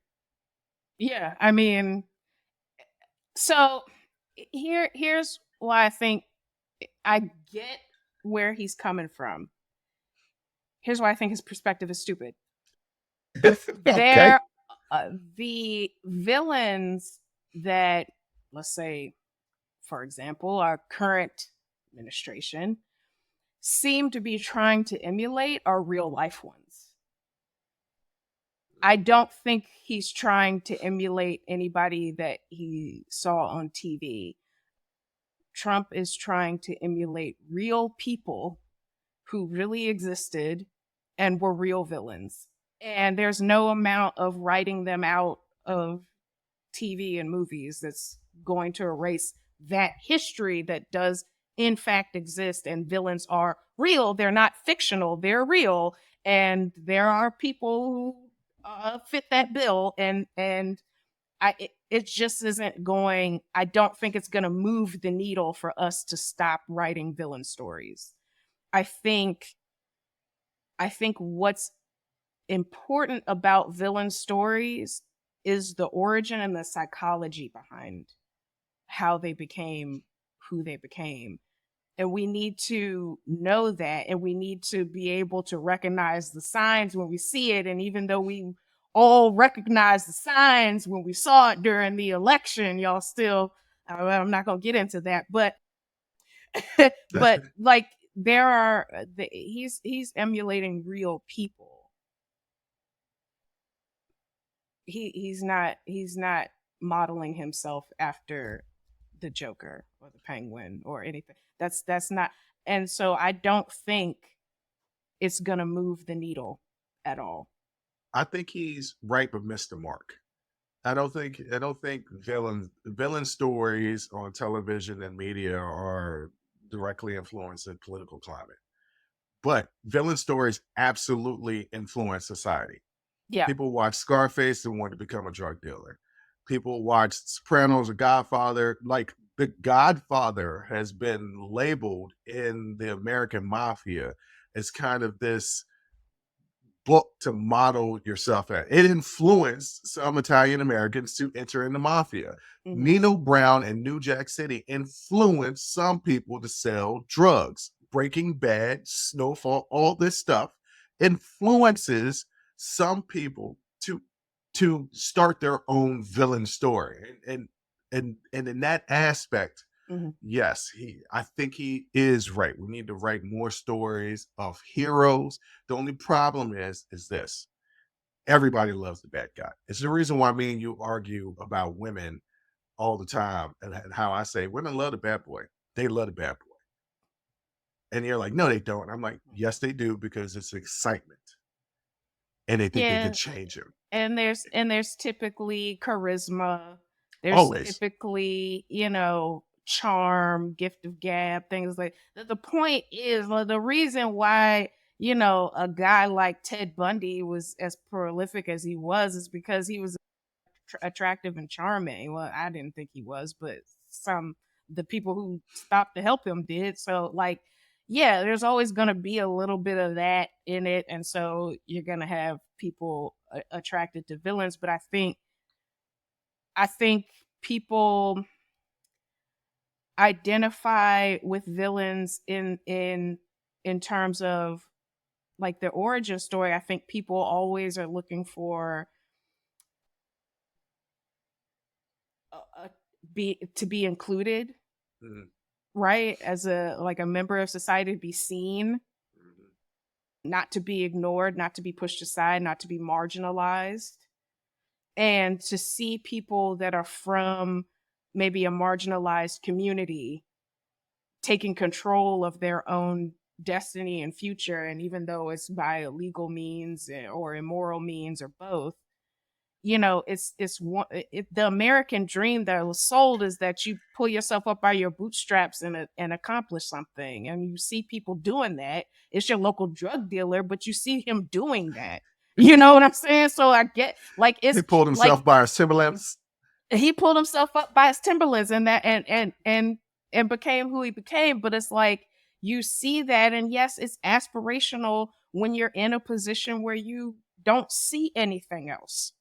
Yeah. I mean, so here's why I think I get where he's coming from. Here's why I think his perspective is stupid. Okay. There, the villains that, let's say, for example, our current administration seem to be trying to emulate are real life ones. I don't think he's trying to emulate anybody that he saw on TV. Trump is trying to emulate real people who really existed and were real villains. And there's no amount of writing them out of TV and movies that's going to erase that history that does in fact exist, and villains are real. They're not fictional, they're real, and there are people who fit that bill, and it just isn't going. I don't think it's going to move the needle for us to stop writing villain stories. I think what's important about villain stories is the origin and the psychology behind how they became who they became. And we need to know that, and we need to be able to recognize the signs when we see it. And even though we all recognize the signs when we saw it during the election, y'all still, I'm not going to get into that, but but like there are he's emulating real people. He's not modeling himself after the Joker or the Penguin or anything. That's not. And so I don't think it's gonna move the needle at all. I think he's right but missed the mark. I don't think villain stories on television and media are directly influencing political climate. But villain stories absolutely influence society. Yeah. People watch Scarface and want to become a drug dealer. People watch Sopranos or Godfather. Like the Godfather has been labeled in the American mafia as kind of this book to model yourself at. It influenced some Italian Americans to enter in the mafia. Mhm. Nino Brown and New Jack City influenced some people to sell drugs. Breaking Bad, Snowfall, all this stuff influences some people to start their own villain story. And in that aspect, Mhm. yes, I think he is right. We need to write more stories of heroes. The only problem is this. Everybody loves the bad guy. It's the reason why me and you argue about women all the time, and how I say women love the bad boy. They love the bad boy. And you're like, no, they don't. I'm like, yes, they do, because it's excitement. And they think they can Yeah. change him. And there's typically charisma. There's Always. typically, charm, gift of gab, things like that. The point is, the reason why, a guy like Ted Bundy was as prolific as he was is because he was attractive and charming. Well, I didn't think he was, but the people who stopped to help him did. So like, yeah, there's always going to be a little bit of that in it, and so you're going to have people attracted to villains. But I think people identify with villains in terms of like their origin story. I think people always are looking for to be included, Mhm, right? As a member of society, to be seen, mhm. not to be ignored, not to be pushed aside, not to be marginalized. And to see people that are from maybe a marginalized community taking control of their own destiny and future, and even though it's by illegal means or immoral means or both, it's the American dream that was sold is that you pull yourself up by your bootstraps and accomplish something. And you see people doing that. It's your local drug dealer, but you see him doing that. You know what I'm saying? So I get like He it's pulled like himself by his Timberlands. he pulled himself up by his Timberlands and that and became who he became. But it's like you see that, and yes, it's aspirational when you're in a position where you don't see anything else.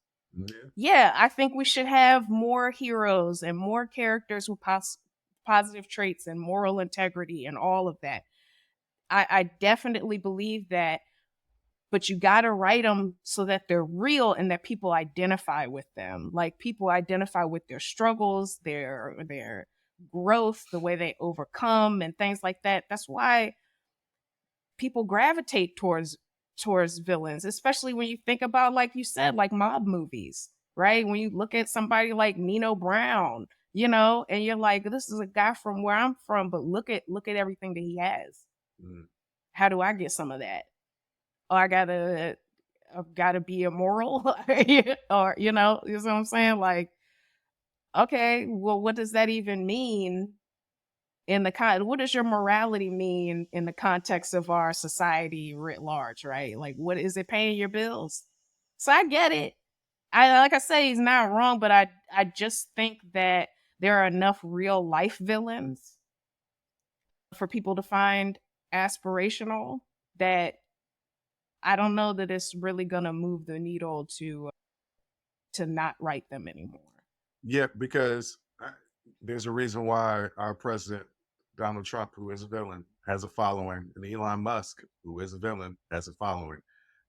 Yeah, I think we should have more heroes and more characters with positive traits and moral integrity and all of that. I definitely believe that, but you got to write them so that they're real and that people identify with them. Like people identify with their struggles, their growth, the way they overcome and things like that. That's why people gravitate towards villains, especially when you think about, like you said, like mob movies, right? When you look at somebody like Nino Brown, and you're like, this is a guy from where I'm from, but look at everything that he has. How do I get some of that? Oh, I've gotta be immoral, or you know what I'm saying? Like, okay, well, what does that even mean what does your morality mean in the context of our society writ large, right? Like, what is it, paying your bills? So I get it. Like I say, he's not wrong, but I just think that there are enough real life villains for people to find aspirational that I don't know that it's really gonna move the needle to not write them anymore. Yeah, because there's a reason why our president, Donald Trump, who is a villain, has a following, and Elon Musk, who is a villain, has a following.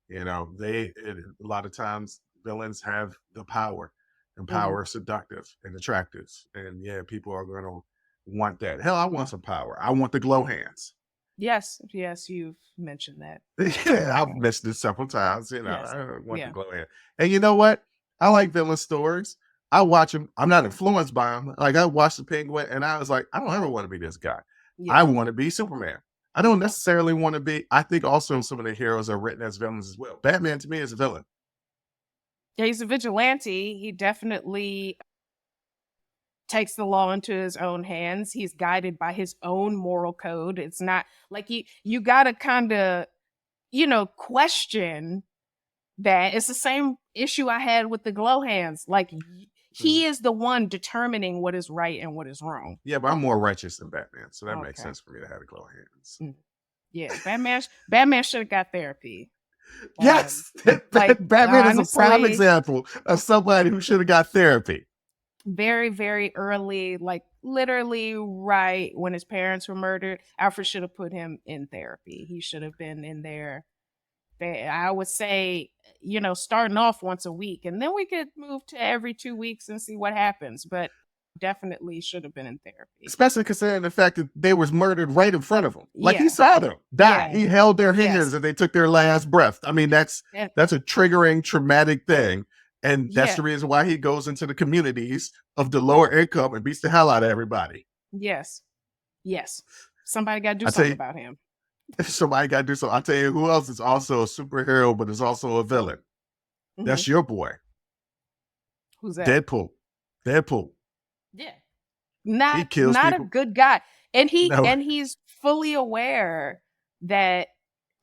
A lot of times villains have the power, and power is seductive and attractive. And yeah, people are going to want that. Hell, I want some power. I want the glow hands. Yes, you've mentioned that. Yeah, I've mentioned it several times. Yes. I want the glow hand. And you know what? I like villain stories. I watch them. I'm not influenced by them. Like I watched the Penguin, and I was like, I don't ever want to be this guy. I want to be Superman. I don't necessarily want to be. I think also some of the heroes are written as villains as well. Batman to me is a villain. Yeah, he's a vigilante. He definitely takes the law into his own hands. He's guided by his own moral code. It's not like you gotta kind of, question that. It's the same issue I had with the glow hands. Like he is the one determining what is right and what is wrong. Yeah, but I'm more righteous than Batman, so that makes sense for me to have the glow hands. Yeah, Batman should have got therapy. Yes, Batman is a prime example of somebody who should have got therapy. Very, very early, like literally right when his parents were murdered, Alfred should have put him in therapy. He should have been in there. I would say, starting off once a week, and then we could move to every 2 weeks and see what happens. But definitely should have been in therapy. Especially considering the fact that they was murdered right in front of him. Like he saw them die. He held their hands and they took their last breath. I mean, that's a triggering, traumatic thing. And that's the reason why he goes into the communities of the lower income and beats the hell out of everybody. Yes. Somebody got to do something about him. Somebody got to do something. I'll tell you who else is also a superhero, but is also a villain. That's your boy. Who's that? Deadpool. Yeah. Not people. A good guy. And he's fully aware that,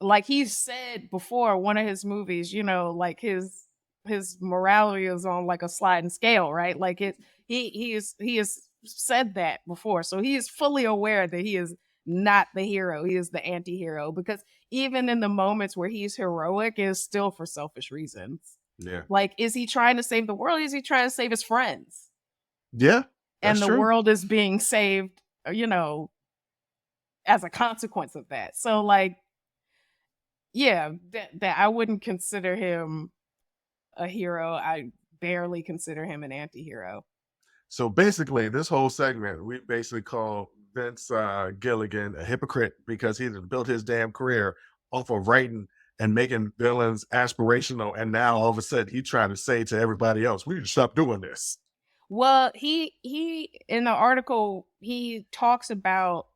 like he said before, one of his movies, like his morality is on like a sliding scale, right? Like he has said that before. So he is fully aware that he is not the hero. He is the anti-hero, because even in the moments where he's heroic, it is still for selfish reasons. Yeah. Like, is he trying to save the world? Is he trying to save his friends? Yeah. And the world is being saved, as a consequence of that. So like, yeah, that I wouldn't consider him a hero. I barely consider him an anti-hero. So basically, this whole segment, we basically call Vince Gilligan a hypocrite because he built his damn career off of writing and making villains aspirational. And now all of a sudden he's trying to say to everybody else, we need to stop doing this. Well, he in the article, he talks about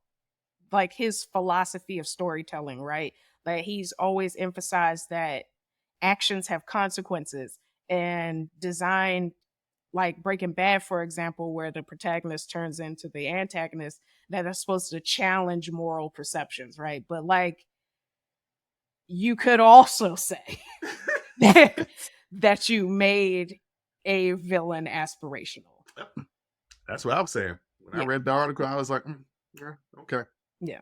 like his philosophy of storytelling, right? Like he's always emphasized that actions have consequences, and design, like Breaking Bad, for example, where the protagonist turns into the antagonist, that are supposed to challenge moral perceptions, right? But like, you could also say that you made a villain aspirational. That's what I was saying. When I read the article, I was like, yeah, okay. Yeah.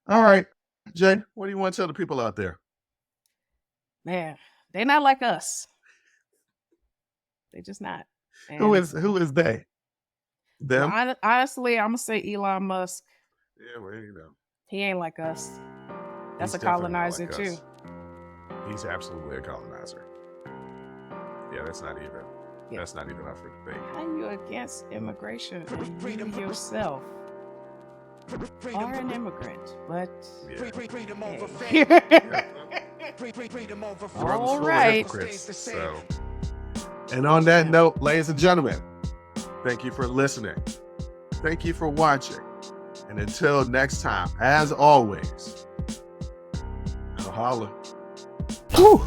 All right, Jay, what do you want to tell the people out there? Man, they're not like us. They're just not. And Who is they? Them? well, honestly, I'm gonna say Elon Musk. Yeah, well, you know, He ain't like us. That's he's a colonizer definitely not too. like us. He's absolutely a colonizer. Yeah, that's not even up for debate. How are you against immigration? You yourself are an immigrant, but all right. So, and on that note, ladies and gentlemen, thank you for listening. Thank you for watching. And until next time, as always, I'll holla. Whew,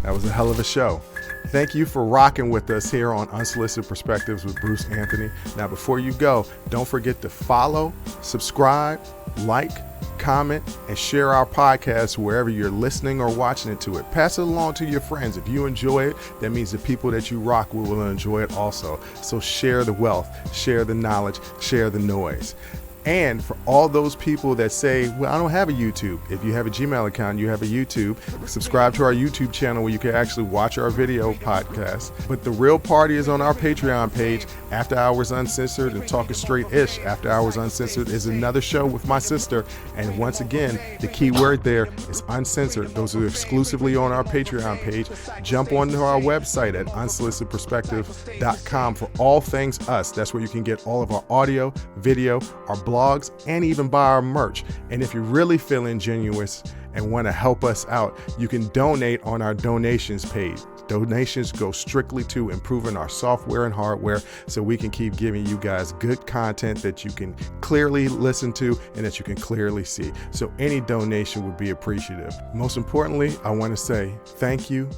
that was a hell of a show. Thank you for rocking with us here on Unsolicited Perspectives with Bruce Anthony. Now, before you go, don't forget to follow, subscribe, like, comment, and share our podcast wherever you're listening or watching it to it. Pass it along to your friends. If you enjoy it, that means the people that you rock with will enjoy it also. So share the wealth, share the knowledge, share the noise. And for all those people that say, well, I don't have a YouTube. If you have a Gmail account, you have a YouTube. Subscribe to our YouTube channel where you can actually watch our video podcast. But the real party is on our Patreon page, After Hours Uncensored and Talking Straight-ish. After Hours Uncensored is another show with my sister. And once again, the key word there is uncensored. Those are exclusively on our Patreon page. Jump onto our website at unsolicitedperspective.com for all things us. That's where you can get all of our audio, video, our blogs, and even buy our merch. And if you're really feeling generous and want to help us out, you can donate on our donations page. Donations go strictly to improving our software and hardware so we can keep giving you guys good content that you can clearly listen to and that you can clearly see. So any donation would be appreciative. Most importantly, I want to say thank you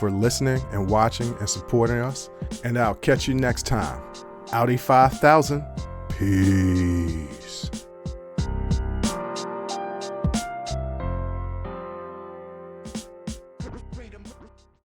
for listening and watching and supporting us. And I'll catch you next time. Audi 5000. Peace.